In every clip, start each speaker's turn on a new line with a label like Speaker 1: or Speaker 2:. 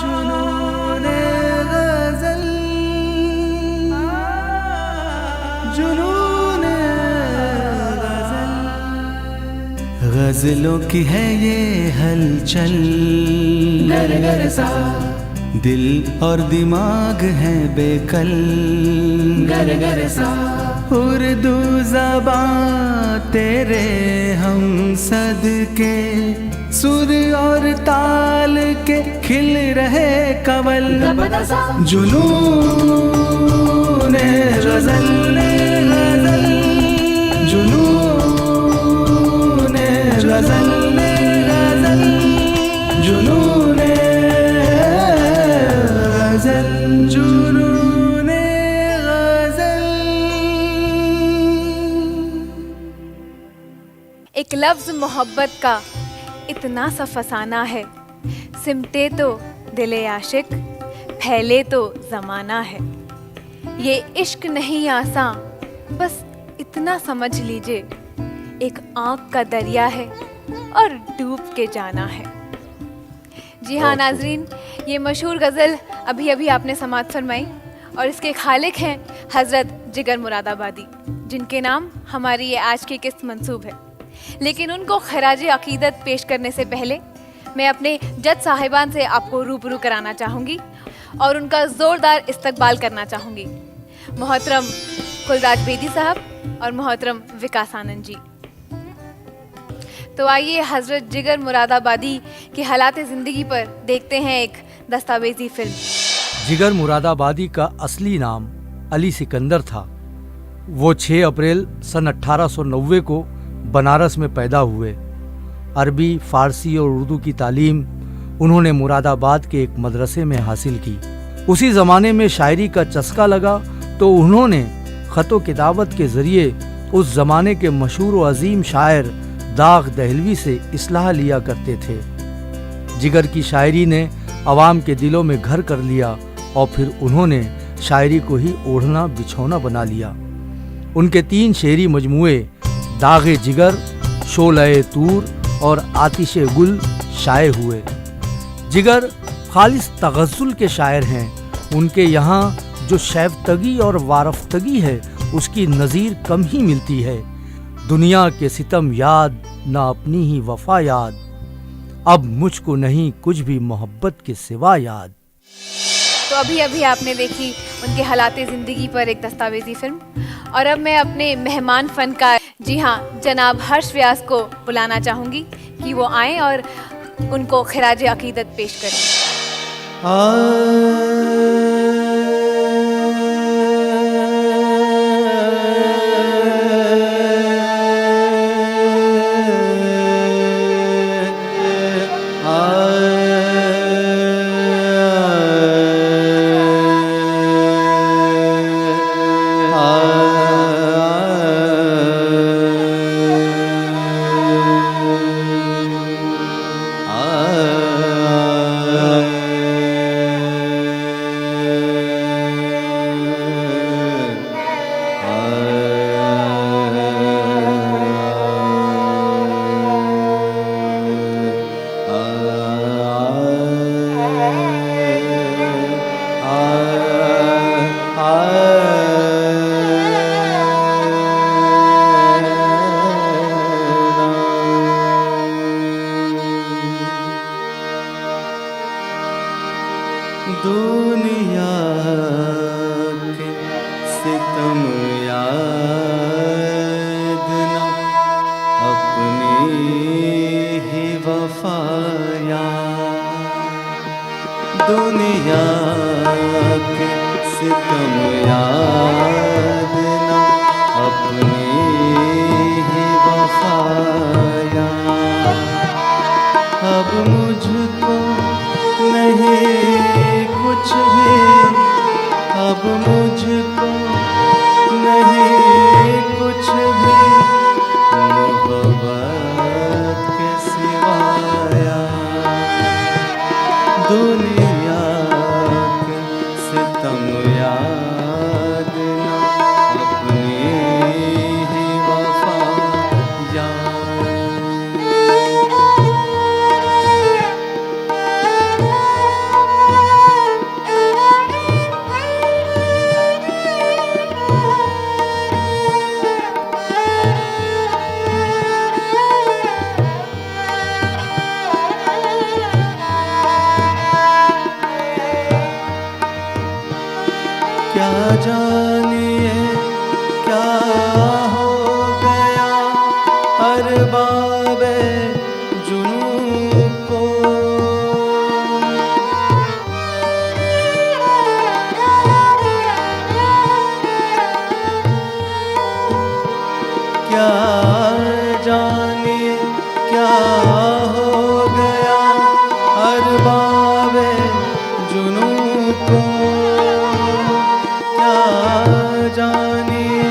Speaker 1: जुनूने गज़ल, जुनूने गज़ल, गज़लों की है ये हलचल, गर गर सा दिल और दिमाग है बेकल, गर गर सा उर्दू ज़बां तेरे हम सदके, सुर और ताल के खिल रहे कवल, जुनूने गज़ल, जुनूने गज़ल, जुनूने गज़ल, जुनूने गज़ल।
Speaker 2: एक लफ्ज़ मोहब्बत का इतना सा फसाना है, सिमटे तो दिले आशिक, फैले तो ज़माना है। ये इश्क नहीं आसान, बस इतना समझ लीजिए, एक आँख का दरिया है और डूब के जाना है। जी हाँ नाजरीन, ये मशहूर गज़ल अभी अभी आपने समाअत फरमाई और इसके खालिक हैं हज़रत जिगर मुरादाबादी, जिनके नाम हमारी ये आज की किस्त मंसूब है। लेकिन उनको खराज अकीदत पेश करने से पहले मैं अपने जज साहिबान से आपको रूबरू कराना चाहूँगी और उनका ज़ोरदार इस्तकबाल करना चाहूँगी। मोहतरम कुलराज बेदी साहब और मोहतरम विकास आनंद जी। तो आइए हज़रत जिगर मुरादाबादी की हालात ज़िंदगी पर देखते हैं एक दस्तावेजी फिल्म।
Speaker 3: जिगर मुरादाबादी का असली नाम अली सिकंदर था। वो 6 अप्रैल सन 1890 को बनारस में पैदा हुए। अरबी, फारसी और उर्दू की तालीम उन्होंने मुरादाबाद के एक मदरसे में हासिल की। उसी ज़माने में शायरी का चस्का लगा तो उन्होंने ख़तो किताबत के ज़रिए उस ज़माने के मशहूर व अजीम शायर दाग दहलवी से इस्लाह लिया करते थे। जिगर की शायरी ने अवाम के दिलों में घर कर लिया और फिर उन्होंने शायरी को ही ओढ़ना बिछौना बना लिया। उनके 3 शेरी मजमुए दागे जिगर, शोले तूर और आतिशे गुल शाये हुए। जिगर खालिस तगज़्ज़ुल के शायर हैं। उनके यहाँ जो शैफ्तगी और वारफ्तगी है उसकी नज़ीर कम ही मिलती है। दुनिया के सितम याद, ना अपनी ही वफा याद, अब मुझको नहीं कुछ भी मोहब्बत के सिवा याद।
Speaker 2: तो अभी अभी आपने देखी उनके हालात ज़िंदगी पर एक दस्तावेजी फिल्म, और अब मैं अपने मेहमान फनकार जी हाँ जनाब हर्ष व्यास को बुलाना चाहूँगी कि वो आएँ और उनको खिराज अकीदत पेश करें।
Speaker 1: दुनिया के सितम याद ना अपनी ही वफा याद, दुनिया के सितम याद ना अपनी ही वफा याद, अब मुझको नहीं कुछ भी, अब मुझको नहीं कुछ भी मोहब्बत के सिवा याद, दुनिया के सितम याद ना अपनी ही वफा याद। जानिए क्या हो गया अरबाबे जुनून को। क्या जानिए क्या हो गया अरबाबे जुनून को। क्या जानिए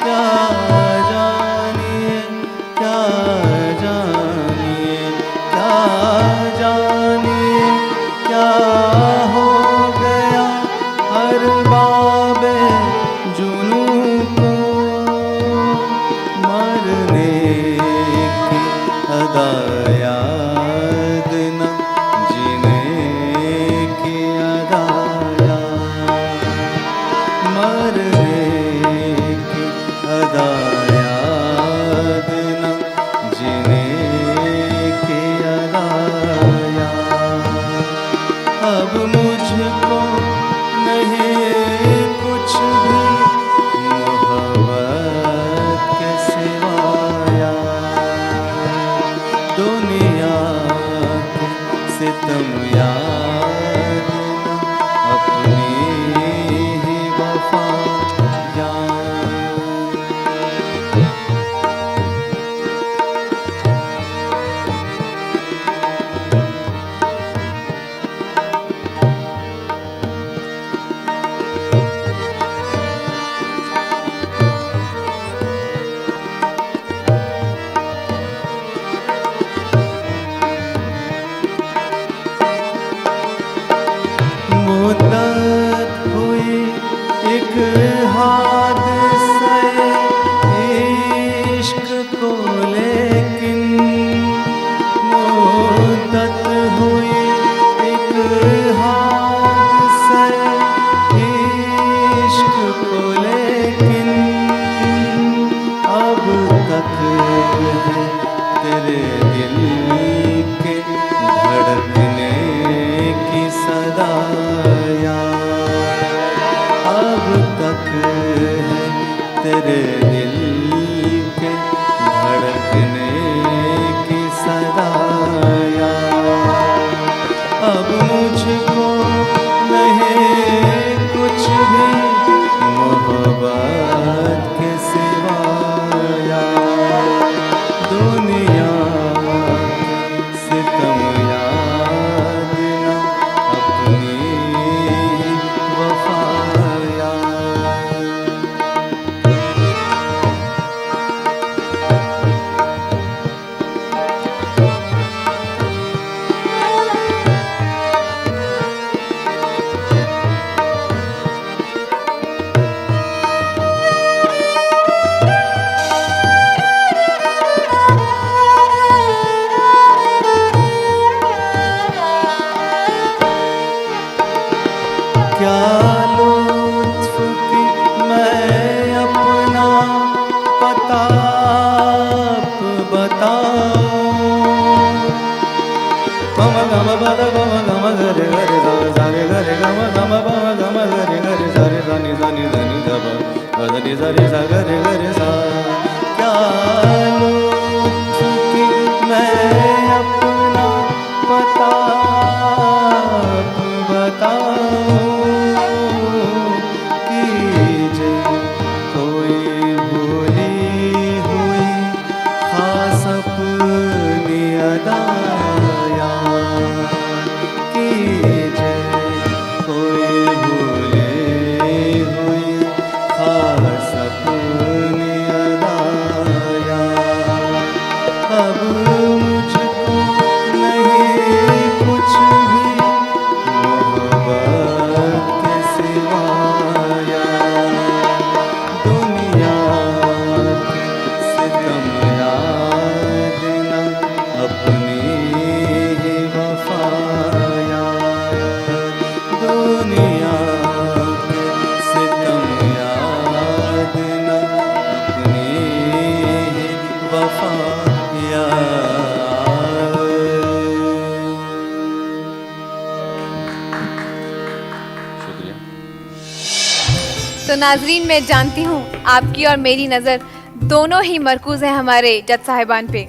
Speaker 1: क्या जानिए क्या जानिए क्या जानिए क्या हो गया अरबाबे जुनून को। मरने की अदा याद न जीने की अदा याद। मरने की अदा याद न जीने की अदा याद। अब मुझको नहीं कुछ भी मोहब्बत के सिवाया। दुनिया के सितम याद न अपनी ही वफा याद। मुद्दत हुई एक हादसे इश्क को लेकिन। मुद्दत हुई एक हादसे इश्क को लेकिन। अब तक है तेरे दिल के धड़कने की सदा याद। अब तक है तेरे दिल के धड़कने की सदा याद। अब मुझको नहीं कुछ भी मोहब्बत के सिवाया। दुनिया सितम याद न अपनी वफा याद। क्या लुत्फ की मैं अपना पता बताऊं। गम गम पद गम गम गरे गरे सा सारे गरे गम गम पम गम गरे गरे सारे सानी सानी धनी धब बदनी सारे सा गरे गरे सा। क्या लुत्फ की मैं अपना पता बताऊं। कीजिए कोई भूली हुई खास अपनी अदा याद। कीजिए कोई भूली हुई खास अपनी
Speaker 2: तो नाजरीन, मैं जानती हूँ आपकी और मेरी नज़र दोनों ही मरकूज हैं हमारे जज साहिबान पे।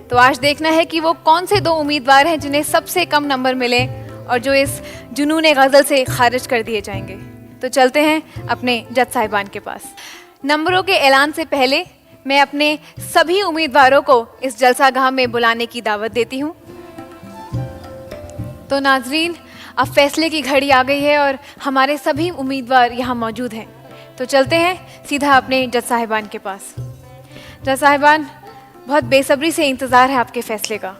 Speaker 2: तो आज देखना है कि वो कौन से दो उम्मीदवार हैं जिन्हें सबसे कम नंबर मिले और जो इस जुनून गज़ल से खारिज कर दिए जाएंगे। तो चलते हैं अपने जज साहिबान के पास। नंबरों के ऐलान से पहले मैं अपने सभी उम्मीदवारों को इस जलसागाह में बुलाने की दावत देती हूँ। तो नाजरीन, अब फैसले की घड़ी आ गई है और हमारे सभी उम्मीदवार यहाँ मौजूद हैं। तो चलते हैं सीधा अपने जज साहिबान के पास। जज साहिबान, बहुत बेसब्री से इंतज़ार है आपके फैसले का।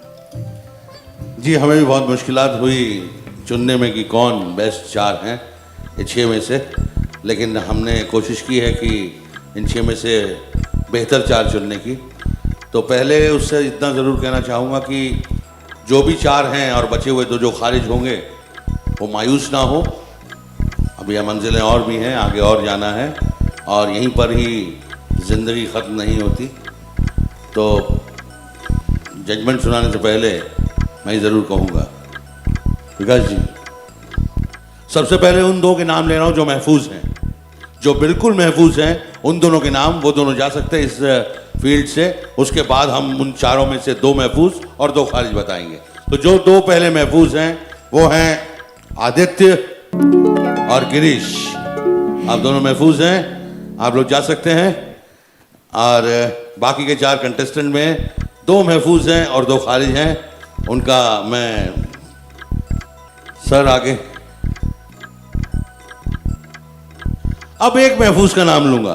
Speaker 4: जी, हमें भी बहुत मुश्किलात हुई चुनने में कि कौन बेस्ट 4 हैं ये 6 में से, लेकिन हमने कोशिश की है कि इन 6 में से बेहतर 4 चुनने की। तो पहले उससे इतना ज़रूर कहना चाहूँगा कि जो भी 4 हैं और बचे हुए 2 जो खारिज होंगे वो मायूस ना हो। अभी यह मंजिलें और भी हैं, आगे और जाना है और यहीं पर ही ज़िंदगी ख़त्म नहीं होती। तो जजमेंट सुनाने से पहले मैं ज़रूर कहूँगा, विकास जी, सबसे पहले उन 2 के नाम ले रहा हूँ जो महफूज हैं, जो बिल्कुल महफूज हैं। उन दोनों के नाम, वो दोनों जा सकते हैं इस फील्ड से। उसके बाद हम उन 4 में से 2 महफूज और 2 खारिज बताएंगे। तो जो 2 पहले महफूज हैं वो हैं आदित्य और गिरीश। आप दोनों महफूज हैं, आप लोग जा सकते हैं। और बाकी के 4 कंटेस्टेंट में 2 महफूज हैं और 2 खारिज हैं। उनका मैं सर आगे अब एक महफूज का नाम लूंगा।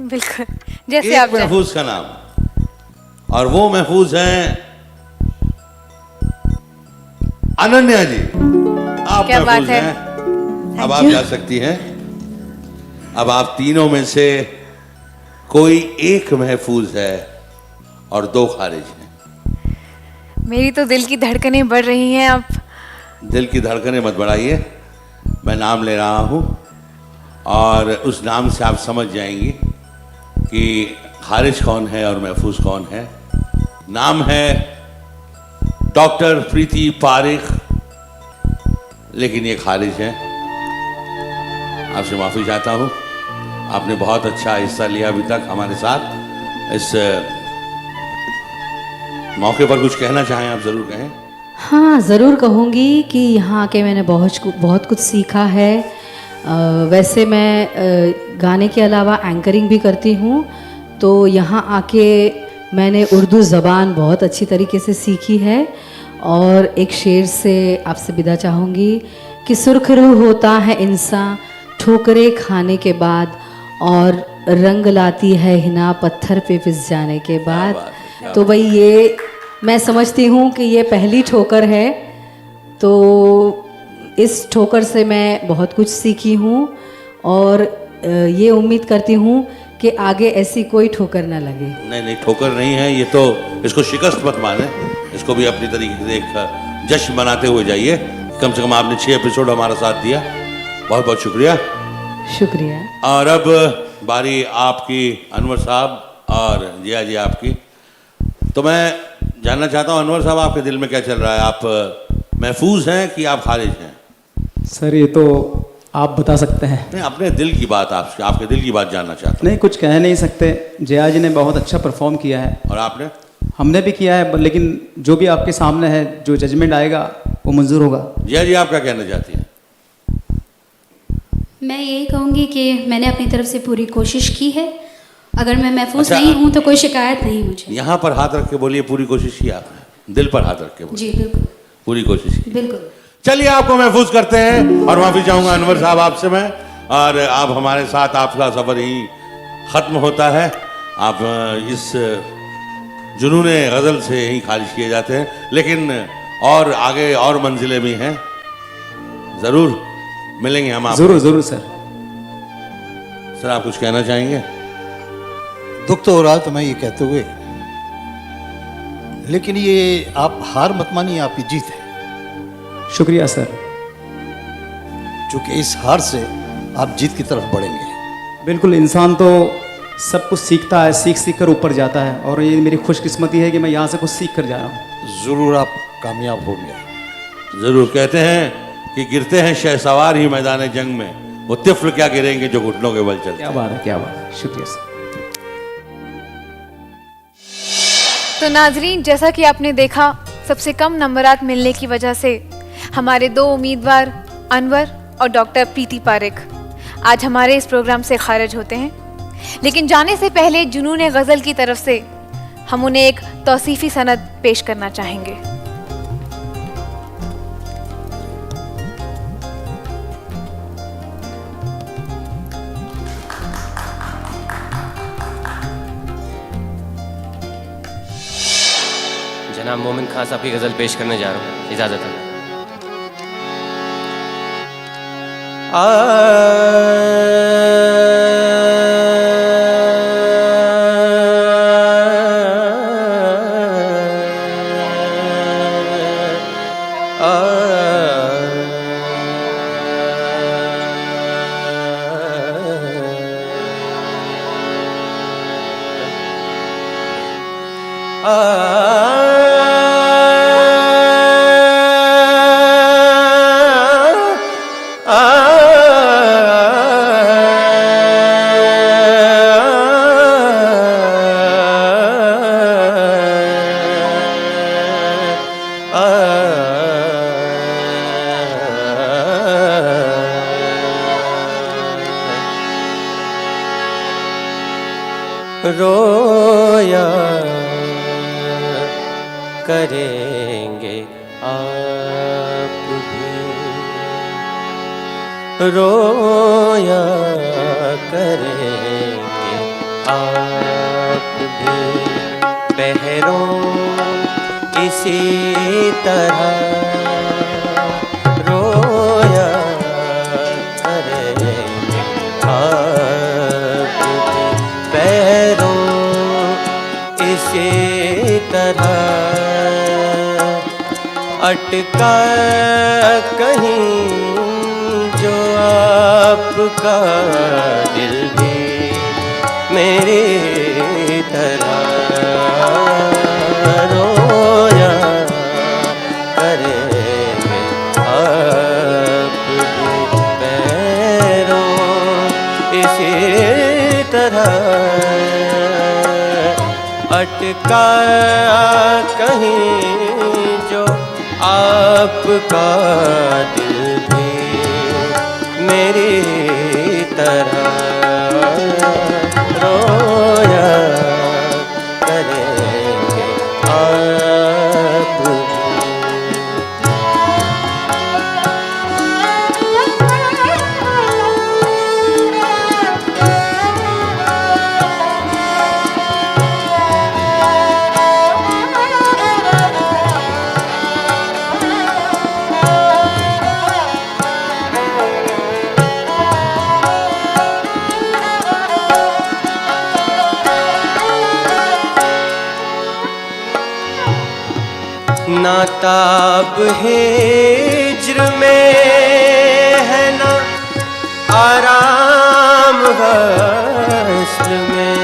Speaker 2: बिल्कुल, जैसे
Speaker 4: एक
Speaker 2: आप चाहें।
Speaker 4: महफूज का नाम, और वो महफूज हैं अनन्या जी। आप
Speaker 2: क्या बात
Speaker 4: महफूज
Speaker 2: है।
Speaker 4: हैं, अब आप जा सकती हैं। अब आप तीनों में से कोई एक महफूज है और 2 खारिज हैं।
Speaker 2: मेरी तो दिल की धड़कनें बढ़ रही हैं अब।
Speaker 4: दिल की धड़कनें मत बढ़ाइए, मैं नाम ले रहा हूं और उस नाम से आप समझ जाएंगी कि खारिज कौन है और महफूज कौन है। नाम है डॉक्टर प्रीति पारिक, लेकिन ये खारिज है। आपसे माफ़ी चाहता हूँ, आपने बहुत अच्छा हिस्सा लिया अभी तक हमारे साथ। इस मौके पर कुछ कहना चाहें आप ज़रूर कहें।
Speaker 5: हाँ, ज़रूर कहूँगी कि यहाँ आके मैंने बहुत कुछ सीखा है। वैसे मैं गाने के अलावा एंकरिंग भी करती हूँ, तो यहाँ आके मैंने उर्दू ज़बान बहुत अच्छी तरीके से सीखी है। और एक शेर से आपसे विदा चाहूँगी कि सुर्खरू होता है इंसान ठोकरे खाने के बाद, और रंग लाती है हिना पत्थर पे पिस जाने के बाद। तो भाई ये मैं समझती हूँ कि ये पहली ठोकर है, तो इस ठोकर से मैं बहुत कुछ सीखी हूँ और ये उम्मीद करती हूँ कि आगे ऐसी कोई ठोकर ना लगे।
Speaker 4: नहीं, ठोकर नहीं है ये तो, इसको शिकस्त मत माने, इसको भी अपनी तरीके से एक जश्न मनाते हुए जाइए। कम से कम आपने 6 एपिसोड हमारा साथ दिया, बहुत बहुत शुक्रिया।
Speaker 5: शुक्रिया।
Speaker 4: और अब बारी आपकी अनवर साहब और जिया जी आपकी। तो मैं जानना चाहता हूँ अनवर साहब, आपके दिल में क्या चल रहा है? आप महफूज हैं कि आप खारिज हैं?
Speaker 6: सर ये तो आप बता सकते हैं।
Speaker 4: नहीं, अपने दिल की बात, आपके दिल की बात जानना चाहता हूँ।
Speaker 6: नहीं, कुछ कह नहीं सकते। जया जी ने बहुत अच्छा परफॉर्म किया है
Speaker 4: और आपने?
Speaker 6: हमने भी किया है, लेकिन जो भी आपके सामने है, जो जजमेंट आएगा वो मंजूर होगा।
Speaker 4: जिया जी, आप क्या कहना चाहती हैं?
Speaker 7: मैं यही कहूँगी कि मैंने अपनी तरफ से पूरी कोशिश की है। अगर मैं महफूज
Speaker 4: अच्छा,
Speaker 7: नहीं हूँ तो कोई शिकायत नहीं मुझे।
Speaker 4: यहाँ पर हाथ रख के बोलिए, पूरी कोशिश की आपने? दिल पर हाथ रख के बोलिए।
Speaker 7: जी बिल्कुल,
Speaker 4: पूरी कोशिश की।
Speaker 7: बिल्कुल।
Speaker 4: चलिए, आपको महफूज करते हैं और माफ़ी चाहूँगा अनवर साहब आपसे मैं। और आप हमारे साथ, आपका सफ़र यहीं ख़त्म होता है। आप इस जुनून गज़ल से यहीं खारिज किए जाते हैं, लेकिन और आगे और मंजिलें भी हैं, ज़रूर मिलेंगे हम आपको।
Speaker 6: जरूर जरूर सर।
Speaker 4: सर, आप कुछ कहना चाहेंगे?
Speaker 8: दुख तो हो रहा है तुम्हें ये कहते हुए, लेकिन ये आप हार मत मानिए, आपकी जीत है।
Speaker 6: शुक्रिया सर।
Speaker 8: क्योंकि इस हार से आप जीत की तरफ बढ़ेंगे।
Speaker 6: बिल्कुल, इंसान तो सब कुछ सीखता है, सीख सीख कर ऊपर जाता है, और ये मेरी खुशकिस्मती है कि मैं यहाँ से कुछ सीख कर जा रहा हूँ।
Speaker 8: ज़रूर आप कामयाब होंगे।
Speaker 4: ज़रूर। कहते हैं कि गिरते हैं शहसवार ही मैदान जंग में, वो तिफल क्या गिरेंगे जो घुटनों के बल चलते
Speaker 6: क्या
Speaker 4: हैं।
Speaker 6: बात है, क्या बात है, शुक्रिया सर।
Speaker 2: तो नाजरीन, जैसा कि आपने देखा, सबसे कम नंबरात मिलने की वजह से हमारे 2 उम्मीदवार अनवर और डॉक्टर प्रीति पारेख आज हमारे इस प्रोग्राम से खारिज होते हैं। लेकिन जाने से पहले जुनून गज़ल की तरफ से हम उन्हें एक तौसीफ़ी सनद पेश करना चाहेंगे।
Speaker 9: जनाब मोमिन खान साहब की गज़ल पेश करने जा रहा हूँ, इजाज़त है। रोया करेंगे आप भी, रोया करेंगे आप भी, पहरों इसी तरह रोया करेंगे आप भी, पैरों इसी तरह अटका कहीं जो आपका दिल भी मेरी तरह रोया करेंगे आप भी, पैरों इसी तरह अटका कहीं जो आपका दिल भी मेरी तरह रोया करेंगे आप भी। नाताब हिज्र में है ना आराम वस्ल में,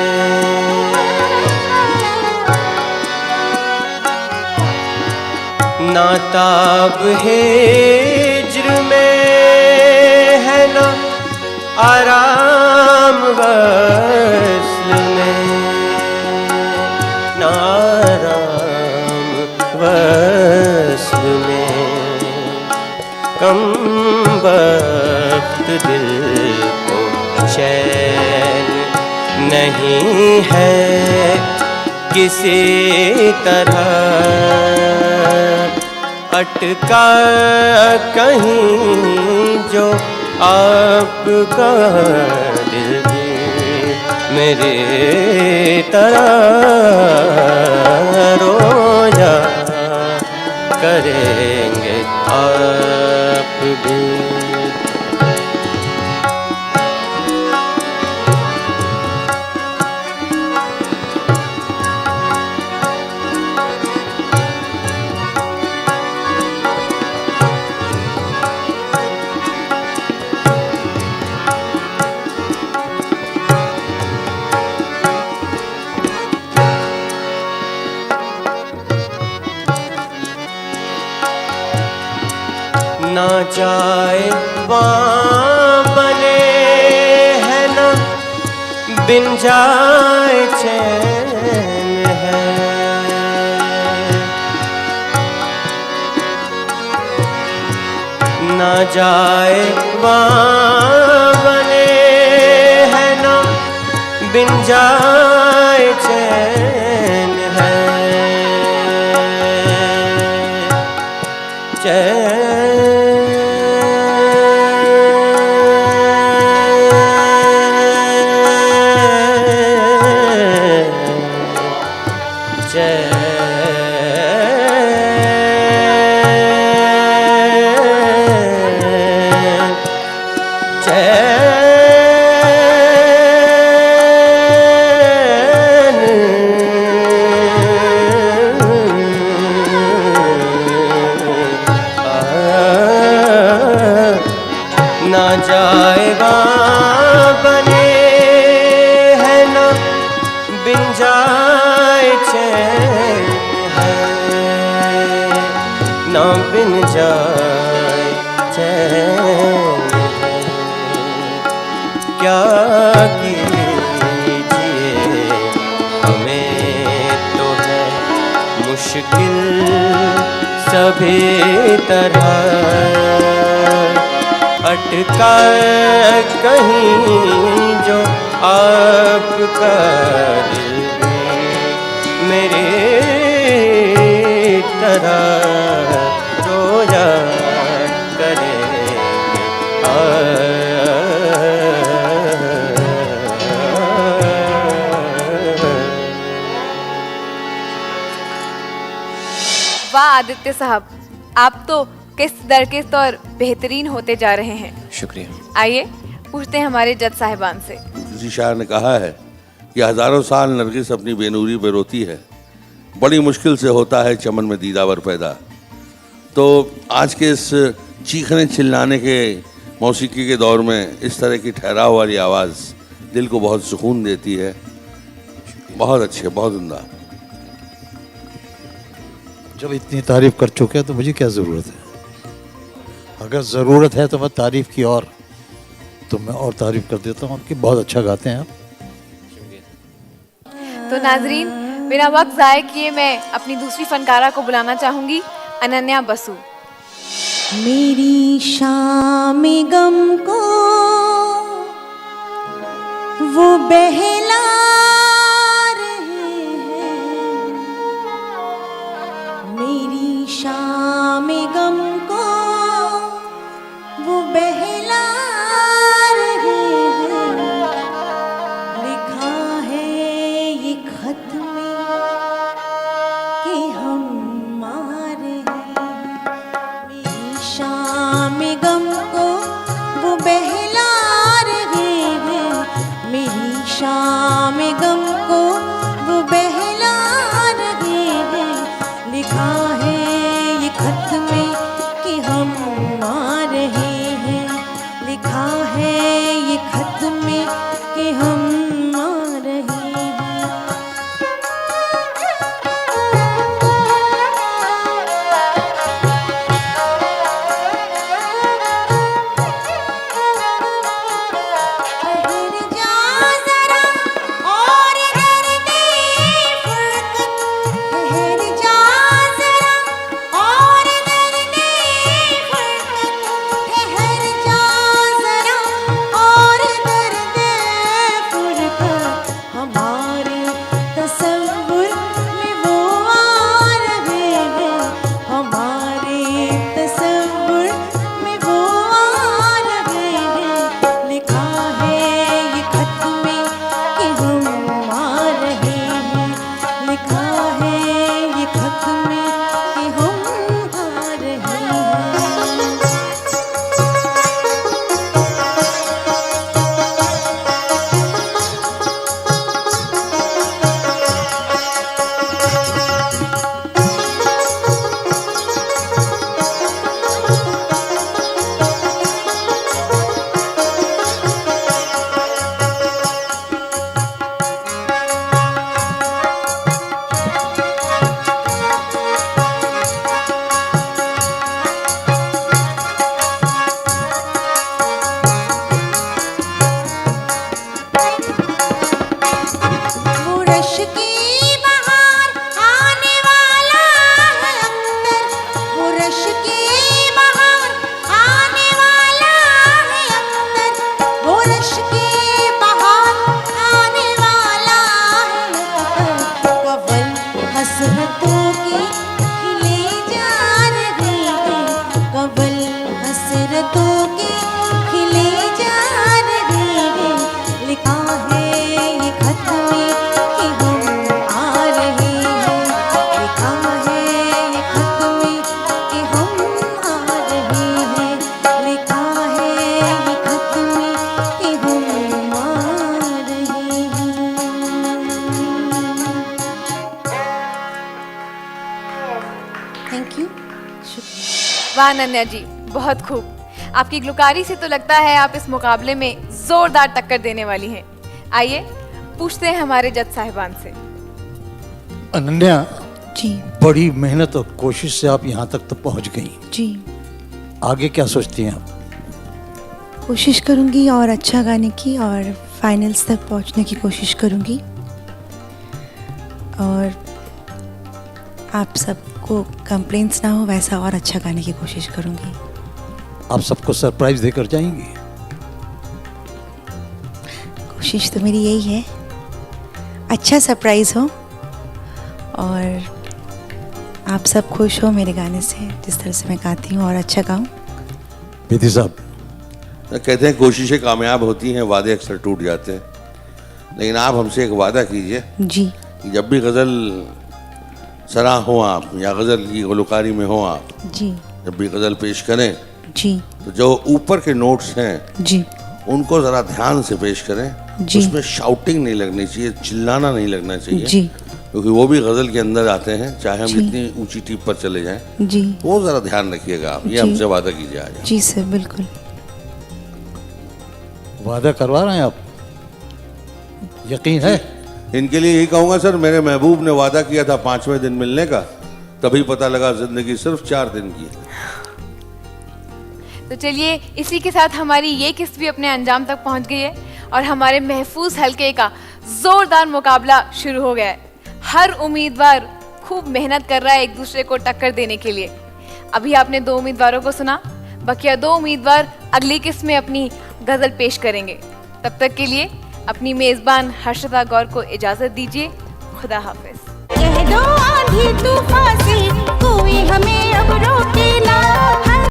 Speaker 9: नाताब हिज्र में है ना आराम वस्ल में, ना आराम वस्ल में, कम वक्त दिल को चैन नहीं है किसी तरह अटका कहीं जो आपका दिल भी मेरे तरह रोया करेंगे आप भी। ना जाए वहाँ बने बिन जाए चैन है। ना जाए वहाँ बने है ना बिन जाए चैन है। ना जाए वहाँ बने है ना बिन जाए चैन है। ना बिन जाए चैन है। क्या कीजिए हमें तो है मुश्किल सभी तरह अटका कहीं जो आपका दिल भी मेरी तरह रोया करेंगे।
Speaker 2: वाह आदित्य साहब, आप तो किस्त दर किस्त और बेहतरीन होते जा रहे हैं।
Speaker 9: शुक्रिया।
Speaker 2: आइए पूछते हैं हमारे जज साहिबान से।
Speaker 4: किसी शायर ने कहा है कि हजारों साल नरगिस अपनी बेनूरी पे रोती है, बड़ी मुश्किल से होता है चमन में दीदावर पैदा। तो आज के इस चीखने चिल्लाने के मौसीकी के दौर में इस तरह की ठहराव वाली आवाज़ दिल को बहुत सुकून देती है। बहुत अच्छे, बहुत उम्दा।
Speaker 8: जब इतनी तारीफ कर चुके हैं तो मुझे क्या ज़रूरत है? अगर ज़रूरत है तो मैं तारीफ की और तो मैं और तारीफ कर देता हूँ कि बहुत अच्छा गाते हैं आप।
Speaker 2: तो नाजरीन, बिना वक्त ज़ाय किए मैं अपनी दूसरी फनकारा को बुलाना चाहूंगी, अनन्या बसु।
Speaker 10: मेरी शाम गम को वो बहला रहे हैं, मेरी शाम गम को वो बहला रहे हैं। लिखा है ये खत में कि हम मार हैं, मेरी शाम गम को वो बहला रहे हैं, मेरी शाम गम को वो बहला रहे हैं। लिखा है ये खत में कि हम आ रहे हैं।
Speaker 2: वाह अनन्या जी, बहुत खूब। आपकी गुलकारी से तो लगता है आप इस मुकाबले में जोरदार टक्कर देने वाली हैं। आइए पूछते हैं हमारे जज साहिबान से।
Speaker 8: अनन्या,
Speaker 10: जी
Speaker 8: बड़ी मेहनत और कोशिश से आप यहाँ तक तो पहुँच गई,
Speaker 10: जी,
Speaker 8: आगे क्या सोचती हैं आप?
Speaker 10: कोशिश करूँगी और अच्छा गाने की, और फाइनल्स तक पहुँचने की कोशिश करूँगी, और आप सबको कंप्लेंट्स ना हो वैसा और अच्छा गाने की कोशिश करूँगी।
Speaker 8: आप सबको सरप्राइज देकर जाएंगी?
Speaker 10: कोशिश तो मेरी यही है, अच्छा सरप्राइज़ हो और आप सब खुश हो मेरे गाने से, जिस तरह से मैं गाती हूँ, और अच्छा गाऊँ।
Speaker 8: बेदी साहब,
Speaker 4: कहते हैं कोशिशें कामयाब होती हैं, वादे अक्सर टूट जाते हैं, लेकिन आप हमसे एक वादा कीजिए
Speaker 10: जी
Speaker 4: कि जब भी गज़ल सरा हो आप या गज़ल की गुलकारी में हो आप,
Speaker 10: जी
Speaker 4: जब भी गज़ल पेश करें
Speaker 10: जी
Speaker 4: तो जो ऊपर के नोट्स हैं
Speaker 10: जी
Speaker 4: उनको ज़रा ध्यान से पेश करें।
Speaker 10: जी।
Speaker 4: उसमें शाउटिंग नहीं लगनी चाहिए, चिल्लाना नहीं लगना चाहिए,
Speaker 10: जी
Speaker 4: क्योंकि वो भी गज़ल के अंदर आते हैं, चाहे हम
Speaker 10: जी।
Speaker 4: जितनी ऊंची टीप पर चले जाएं,
Speaker 10: जी
Speaker 4: वो ज़रा ध्यान रखिएगा आप, ये
Speaker 10: जी।
Speaker 4: हमसे वादा कीजिए आज।
Speaker 10: जी सर, बिल्कुल।
Speaker 8: वादा करवा रहे हैं आप? यकीन है?
Speaker 4: इनके लिए यही कहूँगा सर, मेरे महबूब ने वादा किया था 5वें दिन मिलने का, तभी पता लगा जिंदगी सिर्फ 4 दिन की है।
Speaker 2: तो चलिए इसी के साथ हमारी ये किस्त भी अपने अंजाम तक पहुंच गई है और हमारे महफूज हलके का जोरदार मुकाबला शुरू हो गया है। हर उम्मीदवार खूब मेहनत कर रहा है एक दूसरे को टक्कर देने के लिए। अभी आपने 2 उम्मीदवारों को सुना, बकिया 2 उम्मीदवार अगली किस्त में अपनी गजल पेश करेंगे। तब तक के लिए अपनी मेजबान हर्षदा गौर को इजाजत दीजिए। खुदा हाफिज।
Speaker 10: कह दो